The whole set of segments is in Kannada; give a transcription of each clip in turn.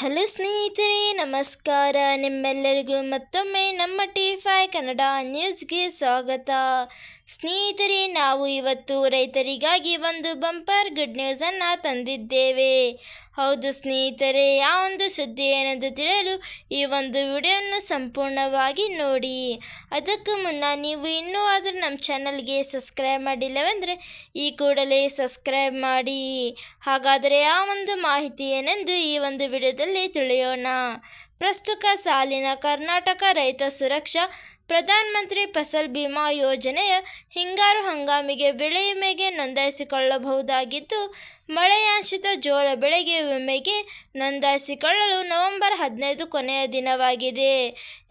ಹಲೋ ಸ್ನೇಹಿತರೆ, ನಮಸ್ಕಾರ. ನಿಮ್ಮೆಲ್ಲರಿಗೂ ಮತ್ತೊಮ್ಮೆ ನಮ್ಮ T5 ಕನ್ನಡ ನ್ಯೂಸ್ಗೆ ಸ್ವಾಗತ. ಸ್ನೇಹಿತರೆ, ನಾವು ಇವತ್ತು ರೈತರಿಗಾಗಿ ಒಂದು ಬಂಪರ್ ಗುಡ್ ನ್ಯೂಸನ್ನು ತಂದಿದ್ದೇವೆ. ಹೌದು ಸ್ನೇಹಿತರೆ, ಆ ಒಂದು ಸುದ್ದಿ ಏನೆಂದು ತಿಳಿಯಲು ಈ ಒಂದು ವಿಡಿಯೋವನ್ನು ಸಂಪೂರ್ಣವಾಗಿ ನೋಡಿ. ಅದಕ್ಕೂ ಮುನ್ನ ನೀವು ಇನ್ನೂ ಆದರೂ ನಮ್ಮ ಚಾನಲ್ಗೆ ಸಬ್ಸ್ಕ್ರೈಬ್ ಮಾಡಿಲ್ಲವೆಂದರೆ ಈ ಕೂಡಲೇ ಸಬ್ಸ್ಕ್ರೈಬ್ ಮಾಡಿ. ಹಾಗಾದರೆ ಆ ಒಂದು ಮಾಹಿತಿ ಏನೆಂದು ಈ ಒಂದು ವಿಡಿಯೋದಲ್ಲಿ ತಿಳಿಯೋಣ. ಪ್ರಸ್ತುತ ಸಾಲಿನ ಕರ್ನಾಟಕ ರೈತ ಸುರಕ್ಷಾ ಪ್ರಧಾನಮಂತ್ರಿ ಫಸಲ್ ಬಿಮಾ ಯೋಜನೆಯ ಹಿಂಗಾರು ಹಂಗಾಮಿಗೆ ಬೆಳೆ ವಿಮೆಗೆ ನೋಂದಾಯಿಸಿಕೊಳ್ಳಬಹುದಾಗಿದ್ದು, ಮಳೆಯಾಶ್ರಿತ ಜೋಳ ಬೆಳೆಗೆ ವಿಮೆಗೆ ನೋಂದಾಯಿಸಿಕೊಳ್ಳಲು ನವೆಂಬರ್ 15 ಕೊನೆಯ ದಿನವಾಗಿದೆ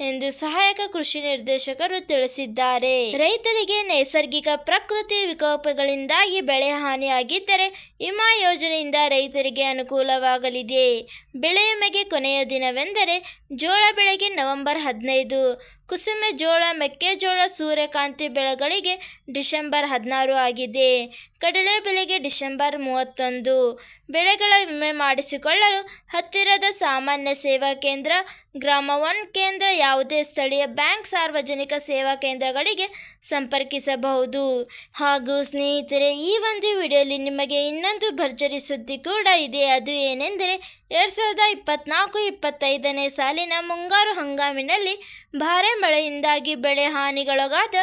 ಎಂದು ಸಹಾಯಕ ಕೃಷಿ ನಿರ್ದೇಶಕರು ತಿಳಿಸಿದ್ದಾರೆ. ರೈತರಿಗೆ ನೈಸರ್ಗಿಕ ಪ್ರಕೃತಿ ವಿಕೋಪಗಳಿಂದಾಗಿ ಬೆಳೆ ಹಾನಿಯಾಗಿದ್ದರೆ ವಿಮಾ ಯೋಜನೆಯಿಂದ ರೈತರಿಗೆ ಅನುಕೂಲವಾಗಲಿದೆ. ಬೆಳೆ ವಿಮೆಗೆ ಕೊನೆಯ ದಿನವೆಂದರೆ ಜೋಳ ಬೆಳೆಗೆ ನವೆಂಬರ್ 15, ಕುಸುಮೆ ಜೋಳ, ಮೆಕ್ಕೆಜೋಳ, ಸೂರ್ಯಕಾಂತಿ ಬೆಳೆಗಳಿಗೆ ಡಿಸೆಂಬರ್ 16 ಆಗಿದೆ. ಕಡಲೆ ಬೆಳೆಗೆ ಡಿಸೆಂಬರ್ 31. ಬೆಳೆಗಳ ವಿಮೆ ಮಾಡಿಸಿಕೊಳ್ಳಲು ಹತ್ತಿರದ ಸಾಮಾನ್ಯ ಸೇವಾ ಕೇಂದ್ರ, ಗ್ರಾಮ 1 ಕೇಂದ್ರ, ಯಾವುದೇ ಸ್ಥಳೀಯ ಬ್ಯಾಂಕ್, ಸಾರ್ವಜನಿಕ ಸೇವಾ ಕೇಂದ್ರಗಳಿಗೆ ಸಂಪರ್ಕಿಸಬಹುದು. ಹಾಗೂ ಸ್ನೇಹಿತರೆ, ಈ ಒಂದು ವಿಡಿಯೋಲಿ ನಿಮಗೆ ಇನ್ನೊಂದು ಭರ್ಜರಿ ಸುದ್ದಿ ಕೂಡ ಇದೆ. ಅದು ಏನೆಂದರೆ 2024-25ನೇ ಸಾಲಿನ ಮುಂಗಾರು ಹಂಗಾಮಿನಲ್ಲಿ ಭಾರೀ ಮಳೆಯಿಂದಾಗಿ ಬೆಳೆ ಹಾನಿಗೊಳಗಾದ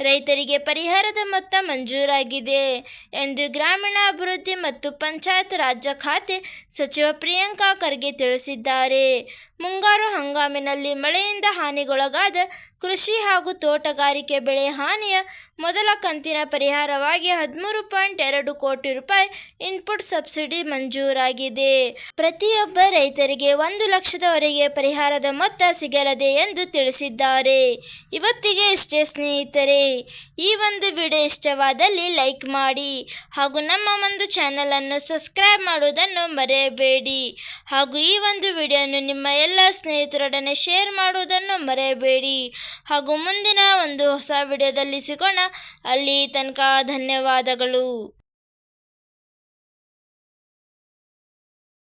ರೈತರಿಗೆ ಪರಿಹಾರದ ಮೊತ್ತ ಮಂಜೂರಾಗಿದೆ ಎಂದು ಗ್ರಾಮೀಣಾಭಿವೃದ್ಧಿ ಮತ್ತು ಪಂಚಾಯತ್ ರಾಜ್ ಖಾತೆ ಸಚಿವ ಪ್ರಿಯಾಂಕ ಖರ್ಗೆ ತಿಳಿಸಿದ್ದಾರೆ. ಮುಂಗಾರು ಹಂಗಾಮಿನಲ್ಲಿ ಮಳೆಯಿಂದ ಹಾನಿಗೊಳಗಾದ ಕೃಷಿ ಹಾಗೂ ತೋಟಗಾರಿಕೆ ಬೆಳೆ ಹಾನಿಯ ಮೊದಲ ಕಂತಿನ ಪರಿಹಾರವಾಗಿ 13.2 ಕೋಟಿ ರೂಪಾಯಿ ಇನ್ಪುಟ್ ಸಬ್ಸಿಡಿ ಮಂಜೂರಾಗಿದೆ. ಪ್ರತಿಯೊಬ್ಬ ರೈತರಿಗೆ 1 ಲಕ್ಷದವರೆಗೆ ಪರಿಹಾರದ ಮೊತ್ತ ಸಿಗಲಿದೆ ಎಂದು ತಿಳಿಸಿದ್ದಾರೆ. ಇವತ್ತಿಗೆ ಇಷ್ಟೇ ಸ್ನೇಹಿತರೆ. ಈ ಒಂದು ವಿಡಿಯೋ ಇಷ್ಟವಾದಲ್ಲಿ ಲೈಕ್ ಮಾಡಿ ಹಾಗೂ ನಮ್ಮ ಒಂದು ಚಾನಲನ್ನು ಸಬ್ಸ್ಕ್ರೈಬ್ ಮಾಡುವುದನ್ನು ಮರೆಯಬೇಡಿ. ಹಾಗೂ ಈ ಒಂದು ವಿಡಿಯೋನು ನಿಮ್ಮ ಎಲ್ಲ ಸ್ನೇಹಿತರೊಡನೆ ಶೇರ್ ಮಾಡುವುದನ್ನು ಮರೆಯಬೇಡಿ. ಹಾಗೂ ಮುಂದಿನ ಒಂದು ಹೊಸ ವಿಡಿಯೋದಲ್ಲಿ ಸಿಗೋಣ. ಅಲ್ಲಿ ತನಕ ಧನ್ಯವಾದಗಳು.